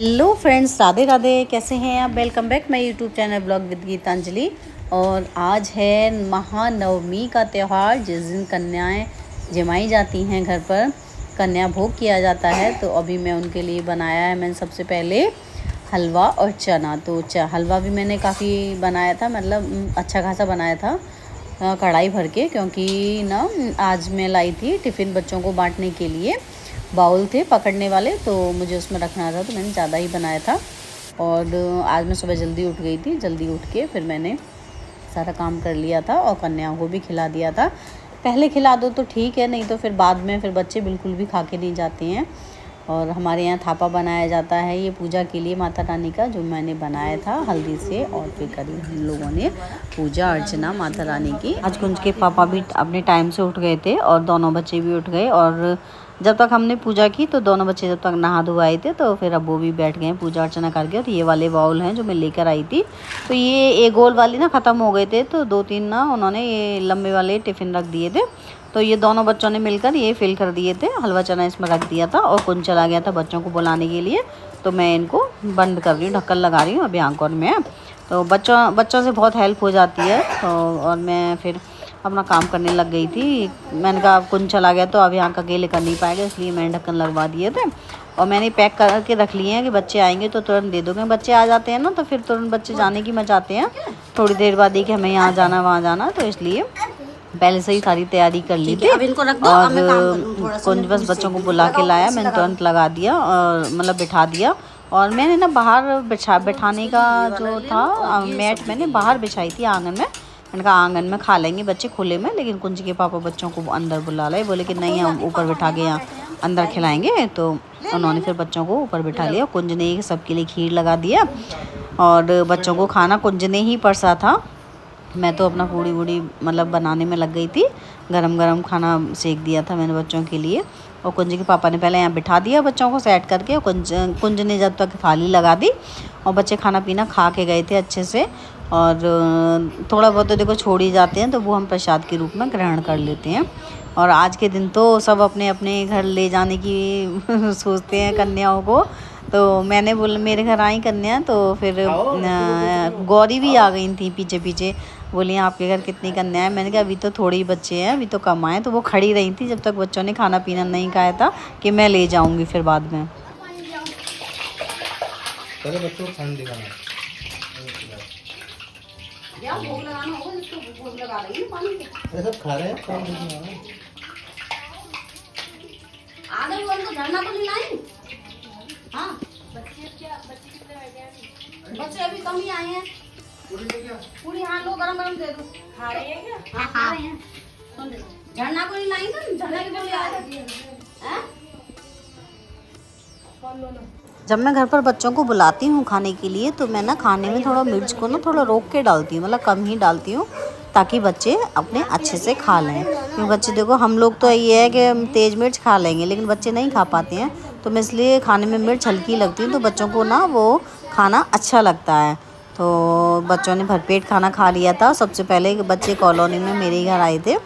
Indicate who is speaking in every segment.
Speaker 1: Hello friends, Radhe Radhe. कैसे हैं आप? Welcome back my YouTube channel blog with Geetanjali. और आज है महानवमी का त्यौहार, जिस दिन कन्याएं जमाई जाती हैं, घर पर कन्या भोग किया जाता है। तो अभी मैं उनके लिए बनाया है मैंने सबसे पहले हलवा और चना। तो हलवा भी मैंने काफ़ी बनाया था, मतलब अच्छा खासा बनाया था कढ़ाई भर के, क्योंकि ना आज मैं लाई थी टिफ़िन बच्चों को बांटने के लिए। बाउल थे पकड़ने वाले, तो मुझे उसमें रखना था, तो मैंने ज़्यादा ही बनाया था। और आज मैं सुबह जल्दी उठ गई थी। जल्दी उठ के फिर मैंने सारा काम कर लिया था और कन्याओं को भी खिला दिया था। पहले खिला दो तो ठीक है, नहीं तो फिर बाद में फिर बच्चे बिल्कुल भी खा के नहीं जाते हैं। और हमारे यहाँ थापा बनाया जाता है ये पूजा के लिए माता रानी का, जो मैंने बनाया था हल्दी से। और फिर करी हम लोगों ने पूजा अर्चना माता रानी की। आज कुंज के पापा भी अपने टाइम से उठ गए थे और दोनों बच्चे भी उठ गए। और जब तक हमने पूजा की तो दोनों बच्चे जब तक नहा धोआए थे, तो फिर अब वो भी बैठ गए पूजा अर्चना करके। तो ये वाले बाउल हैं जो मैं लेकर आई थी, तो ये गोल वाली ना ख़त्म हो गए थे, तो 2-3 ना उन्होंने ये लंबे वाले टिफ़िन रख दिए थे। तो ये दोनों बच्चों ने मिलकर ये फिल कर दिए थे। हलवा चना इसमें रख दिया था और कुंज चला गया था बच्चों को बुलाने के लिए। तो मैं इनको बंद कर रही हूँ, ढक्कन लगा रही हूँ अभी आंकोर में। तो बच्चों से बहुत हेल्प हो जाती है। तो और मैं फिर अपना काम करने लग गई थी। मैंने कहा अब कुंज चला गया तो अब यहाँ का अकेले कर नहीं पाएगा, इसलिए मैंने ढक्कन लगवा दिए थे। और मैंने पैक करके रख लिए हैं कि बच्चे आएंगे तो तुरंत दे दोगे। बच्चे आ जाते हैं ना तो फिर तुरंत बच्चे जाने की मचाते हैं, थोड़ी देर बाद ही कि हमें यहाँ जाना वहाँ जाना। तो इसलिए पहले से ही सारी तैयारी कर ली थी। अब इनको रख दो, और कुंज बस बच्चों को बुला के लाया, मैंने तुरंत लगा दिया और मतलब बिठा दिया। और मैंने ना बाहर बिठाने का जो था मैट मैंने बाहर बिछाई थी आंगन में। मैंने कहा आंगन में खा लेंगे बच्चे खुले में, लेकिन कुंज के पापा बच्चों को अंदर बुला लाए, बोले कि नहीं हम ऊपर बिठा के यहाँ अंदर खिलाएंगे। तो उन्होंने फिर बच्चों को ऊपर बिठा लिया। कुंज ने सबके लिए खीर लगा दिया और बच्चों को खाना कुंज ने ही परसा था। मैं तो अपना पूड़ी वूड़ी मतलब बनाने में लग गई थी। गरम गरम खाना सेक दिया था मैंने बच्चों के लिए। और कुंज के पापा ने पहले यहाँ बिठा दिया बच्चों को सेट करके। कुंज ने जब तक थाली लगा दी और बच्चे खाना पीना खा के गए थे अच्छे से। और थोड़ा बहुत तो देखो छोड़ ही जाते हैं, तो वो हम प्रसाद के रूप में ग्रहण कर लेते हैं। और आज के दिन तो सब अपने अपने घर ले जाने की सोचते हैं कन्याओं को। तो मैंने बोला मेरे घर आई कन्या, तो फिर गौरी भी आ गई थी पीछे पीछे। बोली आपके घर कितनी कन्या है? मैंने कहा अभी तो थोड़े ही बच्चे हैं, अभी तो कम आए। तो वो खड़ी रही थी जब तक बच्चों ने खाना पीना नहीं खाया था कि मैं ले जाऊंगी फिर बाद में।
Speaker 2: चलो बच्चों को खाना दिखाना
Speaker 1: भोग लगाना होगा, इसको भोग लगा रही है पानी से।
Speaker 2: ये सब खा रहे हैं कौन दिखाना
Speaker 1: आगे वो उनको झरना तो नहीं लाई। हाँ बच्चे अभी कम ही आए हैं। पूरी हाँ लो गरम गरम दे दो। खा रहे हैं क्या? हाँ खा रहे हैं। सुन झरना को नहीं लाई ना, झरना की बोली आए हैं। जब मैं घर पर बच्चों को बुलाती हूँ खाने के लिए, तो मैं ना खाने में थोड़ा मिर्च को ना थोड़ा रोक के डालती हूँ, मतलब कम ही डालती हूँ, ताकि बच्चे अपने अच्छे से खा लें। क्योंकि बच्चे देखो हम लोग तो ये है कि तेज़ मिर्च खा लेंगे, लेकिन बच्चे नहीं खा पाते हैं। तो मैं इसलिए खाने में मिर्च हल्की लगती हूँ, तो बच्चों को ना वो खाना अच्छा लगता है। तो बच्चों ने भरपेट खाना खा लिया था। सबसे पहले बच्चे कॉलोनी में मेरे घर आए थे,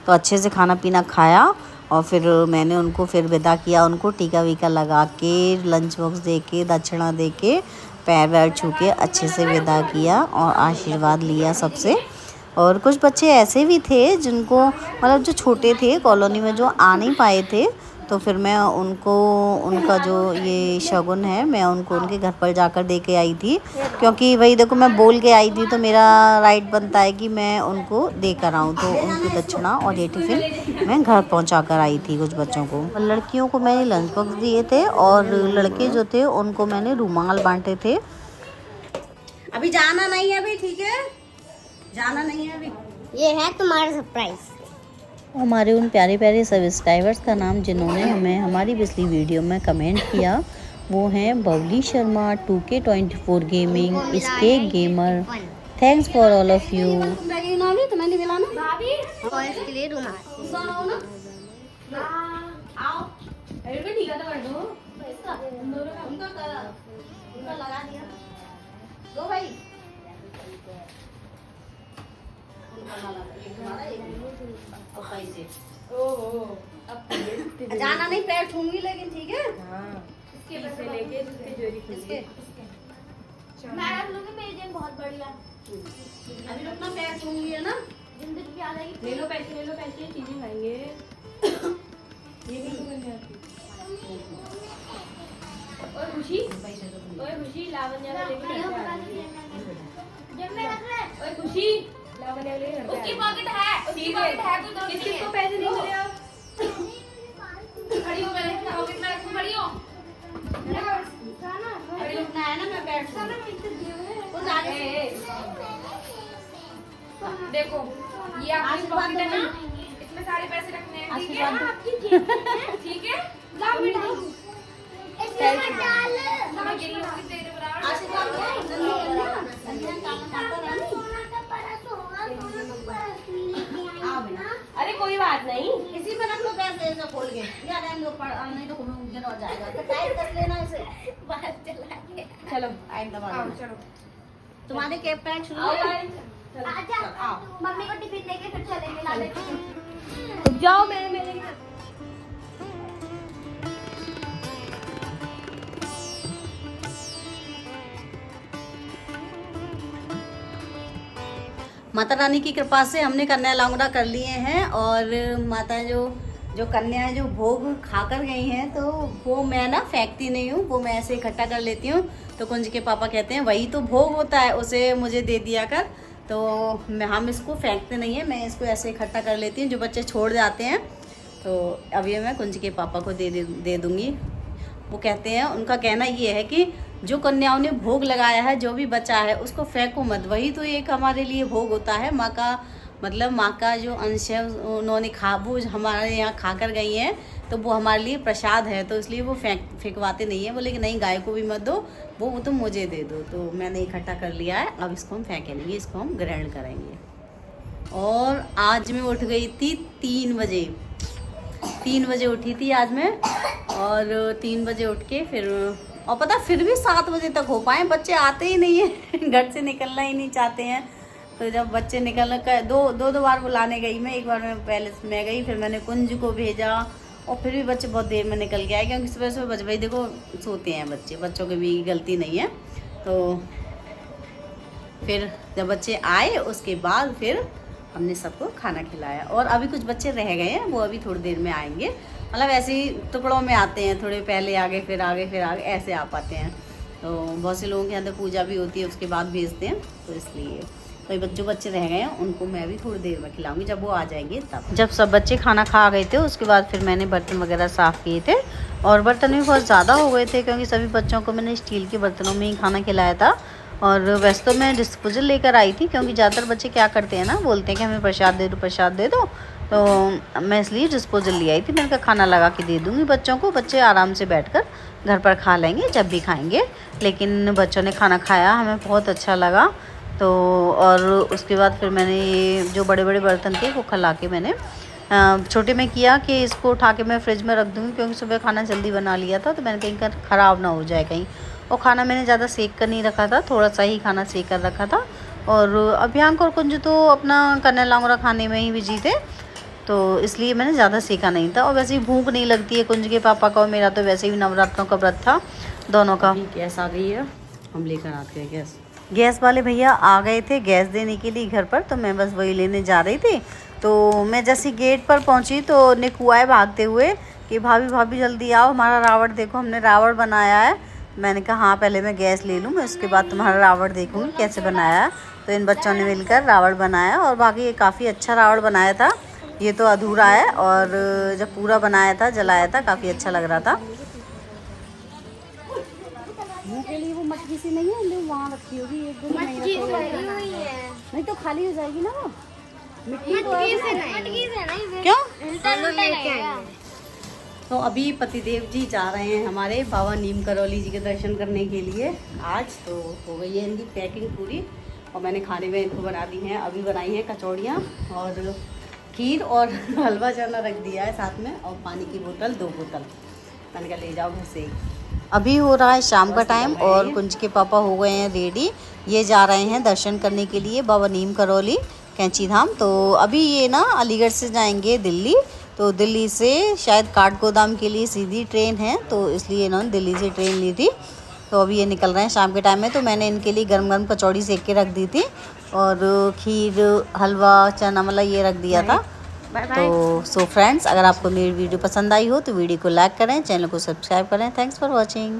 Speaker 1: तो अच्छे से खाना पीना खाया। और फिर मैंने उनको फिर विदा किया, उनको टीका वीका लगा के, लंच बॉक्स दे के, दक्षिणा दे के, पैर वैर छू के अच्छे से विदा किया और आशीर्वाद लिया सबसे। और कुछ बच्चे ऐसे भी थे जिनको मतलब जो छोटे थे कॉलोनी में, जो आ नहीं पाए थे, तो फिर मैं उनको उनका जो ये शगुन है मैं उनको उनके घर पर जाकर दे के आई थी। क्योंकि वही देखो मैं बोल के आई थी, तो मेरा राइट बनता है कि मैं उनको दे कर आऊँ। तो उनकी दक्षिणा और ये टिफ़िन मैं घर पहुंचा कर आई थी कुछ बच्चों को। और लड़कियों को मैंने लंच बॉक्स दिए थे और लड़के जो थे उनको मैंने रुमाल बांटे थे। अभी जाना नहीं है, अभी ठीक है, जाना नहीं है अभी।
Speaker 3: ये है तुम्हारा सरप्राइज।
Speaker 1: हमारे उन प्यारे प्यारे सब्सक्राइबर्स का नाम जिन्होंने हमें हमारी पिछली वीडियो में कमेंट किया, वो हैं बबली शर्मा, 2K24 गेमिंग, स्केक gamer. Thanks for all of you.
Speaker 3: तो मैंने दिलाना भाभी और इसके लिए रुमाल।
Speaker 1: आओ ठीक है, तो कर दो उनका लगा दिया दो भाई। जाना नहीं, पैर छूंगी लेकिन ठीक है।
Speaker 4: इसे लेके जिसके जोड़ी
Speaker 1: इसके
Speaker 3: मैं आप लोगों के मेरी जेब बहुत बढ़िया
Speaker 1: अभी अपना पैर छूंगी है ना।
Speaker 3: जिंदगी भी आ जाएगी।
Speaker 4: ले लो पैसे चीजें खाएंगे। ये भी तो करने आती। और खुशी लावण्या को लेके घर पे आ रही है।
Speaker 3: जब मैं रख ले
Speaker 4: और खुशी लावण्या को लेके घर पे आ रही है।
Speaker 3: उसकी पॉकेट है कोई
Speaker 4: किसको पैसे नहीं मिले अब?
Speaker 3: खड़ी हो पहले पॉकेट में रखूं खड़ी हो
Speaker 1: अभी रुकना है ना, मैं बैठ
Speaker 4: देखो ये आपकी पॉकेट है ना, इसमें सारे पैसे रखने हैं, ठीक है? ठीक है? मैं गिरी होगी तेरे बराबर। अरे कोई बात नहीं,
Speaker 1: इसी में रख लो पैसे ऐसे खोल के, या रहने दो, नहीं तो गिर हो जाएगा, तो टाइट कर लेना इसे।
Speaker 4: चलो
Speaker 1: टाइट दबा
Speaker 4: आओ
Speaker 1: देना।
Speaker 4: चलो
Speaker 1: तुम्हारे कैब पैक शुरू
Speaker 4: आओ
Speaker 1: है?
Speaker 4: गाइस, चलो।
Speaker 3: आजा मम्मी को टिफिन देके फिर चलेंगे ला लेते
Speaker 4: रुक जाओ, मैं मिलेंगे।
Speaker 1: माता रानी की कृपा से हमने कन्या लांगड़ा कर लिए हैं, और माता जो कन्याएं जो भोग खाकर गई हैं, तो वो मैं ना फेंकती नहीं हूँ, वो मैं ऐसे इकट्ठा कर लेती हूँ। तो कुंज के पापा कहते हैं वही तो भोग होता है, उसे मुझे दे दिया कर। तो हम इसको फेंकते नहीं हैं, मैं इसको ऐसे इकट्ठा कर लेती हूँ। जो बच्चे छोड़ जाते हैं तो अभी मैं कुंज के पापा को दे दूँगी। वो कहते हैं, उनका कहना ये है कि जो कन्याओं ने भोग लगाया है, जो भी बचा है उसको फेंको मत, वही तो एक हमारे लिए भोग होता है। माँ का मतलब माँ का जो अंश है उन्होंने वो हमारे यहाँ खा कर गई हैं, तो वो हमारे लिए प्रसाद है, तो इसलिए वो फेंकवाते नहीं है। बोले कि नहीं, गाय को भी मत दो, वो तो मुझे दे दो। तो मैंने इकट्ठा कर लिया है, अब इसको हम फेंके नहीं, इसको हम ग्रहण करेंगे। और आज मैं उठ गई थी 3 बजे उठी थी आज मैं, और 3 बजे उठ के फिर, और पता फिर भी 7 बजे तक हो पाए, बच्चे आते ही नहीं है घर से निकलना ही नहीं चाहते हैं। तो जब बच्चे निकलना दो बार बुलाने गई मैं, एक बार मैं पहले मैं गई, फिर मैंने कुंज को भेजा, और फिर भी बच्चे बहुत देर में निकल के आए, क्योंकि सुबह सुबह भाई देखो सोते हैं बच्चे, बच्चों की भी गलती नहीं है। तो फिर जब बच्चे आए उसके बाद फिर हमने सबको खाना खिलाया, और अभी कुछ बच्चे रह गए हैं, वो अभी थोड़ी देर में आएंगे। मतलब ऐसे ही टुकड़ों में आते हैं, थोड़े पहले आगे फिर आगे फिर आगे ऐसे आ पाते हैं। तो बहुत से लोगों के अंदर पूजा भी होती है, उसके बाद भेजते हैं, तो इसलिए तो जो बच्चे रह गए हैं उनको मैं भी थोड़ी देर में खिलाऊंगी, जब वो आ जाएंगे तब। जब सब बच्चे खाना खा गए थे उसके बाद फिर मैंने बर्तन वगैरह साफ़ किए थे, और बर्तन भी बहुत ज़्यादा हो गए थे, क्योंकि सभी बच्चों को मैंने स्टील के बर्तनों में ही खाना खिलाया था। और वैसे तो मैं डिस्पोजल लेकर आई थी, क्योंकि ज़्यादातर बच्चे क्या करते हैं ना, बोलते हैं कि हमें प्रसाद दे दो, तो मैं इसलिए डिस्पोजल ले आई थी। मैंने कहा खाना लगा के दे दूँगी बच्चों को, बच्चे आराम से बैठकर घर पर खा लेंगे जब भी खाएंगे। लेकिन बच्चों ने खाना खाया, हमें बहुत अच्छा लगा। तो और उसके बाद फिर मैंने ये जो बड़े बड़े बर्तन थे वो खिला के मैंने छोटे में किया कि इसको उठा के मैं फ्रिज में रख दूँगी, क्योंकि सुबह खाना जल्दी बना लिया था, तो मैंने कहीं ख़राब ना हो जाए कहीं। और खाना मैंने ज़्यादा सेक कर नहीं रखा था, थोड़ा सा ही खाना सेक कर रखा था। और अभियांक और कुंज तो अपना कन्या लांगड़ा खाने में ही बिजी थे, तो इसलिए मैंने ज़्यादा सेका नहीं था। और वैसे ही भूख नहीं लगती है कुंज के पापा का, और मेरा तो वैसे भी नवरात्रों का व्रत था दोनों का। गैस आ गई है, हम लेकर आते हैं गैस वाले भैया आ गए थे गैस देने के लिए घर पर, तो मैं बस वही लेने जा रही थी। तो मैं जैसे गेट पर पहुंची तो निकू आए भागते हुए कि भाभी जल्दी आओ, हमारा रावण देखो, हमने रावण बनाया है। मैंने कहा हाँ, पहले मैं गैस ले लूँ, मैं उसके बाद तुम्हारा रावण देखूँगी कैसे बनाया है। तो इन बच्चों ने मिलकर रावण बनाया, और बाकी ये काफ़ी अच्छा रावण बनाया था। ये तो अधूरा है, और जब पूरा बनाया था, जलाया था, काफ़ी अच्छा लग रहा था। के लिए वो मटकी सी नहीं है, वहाँ रखी होगी, एक दिन नहीं तो खाली हो जाएगी ना वो मिट्टी से क्यों। तो अभी पतिदेव जी जा रहे हैं हमारे बाबा नीम करौली जी के दर्शन करने के लिए आज। तो हो गई है इनकी पैकिंग पूरी, और मैंने खाने में इनको बना दी हैं, अभी बनाई हैं कचौड़ियाँ और खीर, और हलवा चना रख दिया है साथ में, और पानी की बोतल 2 बोतल मैंने कहा ले जाओ घर से। अभी हो रहा है शाम का टाइम, और कुंज के पापा हो गए हैं रेडी, ये जा रहे हैं दर्शन करने के लिए बाबा नीम करौली कैंची धाम। तो अभी ये ना अलीगढ़ से जाएंगे दिल्ली, तो दिल्ली से शायद काठगोदाम के लिए सीधी ट्रेन है, तो इसलिए इन्होंने दिल्ली से ट्रेन ली थी। तो अभी ये निकल रहे हैं शाम के टाइम में। तो मैंने इनके लिए गरम गरम कचौड़ी सेक के रख दी थी और खीर, हलवा, चना मला ये रख दिया था। तो सो फ्रेंड्स, अगर आपको मेरी वीडियो पसंद आई हो तो वीडियो को लाइक करें, चैनल को सब्सक्राइब करें। Thanks for watching.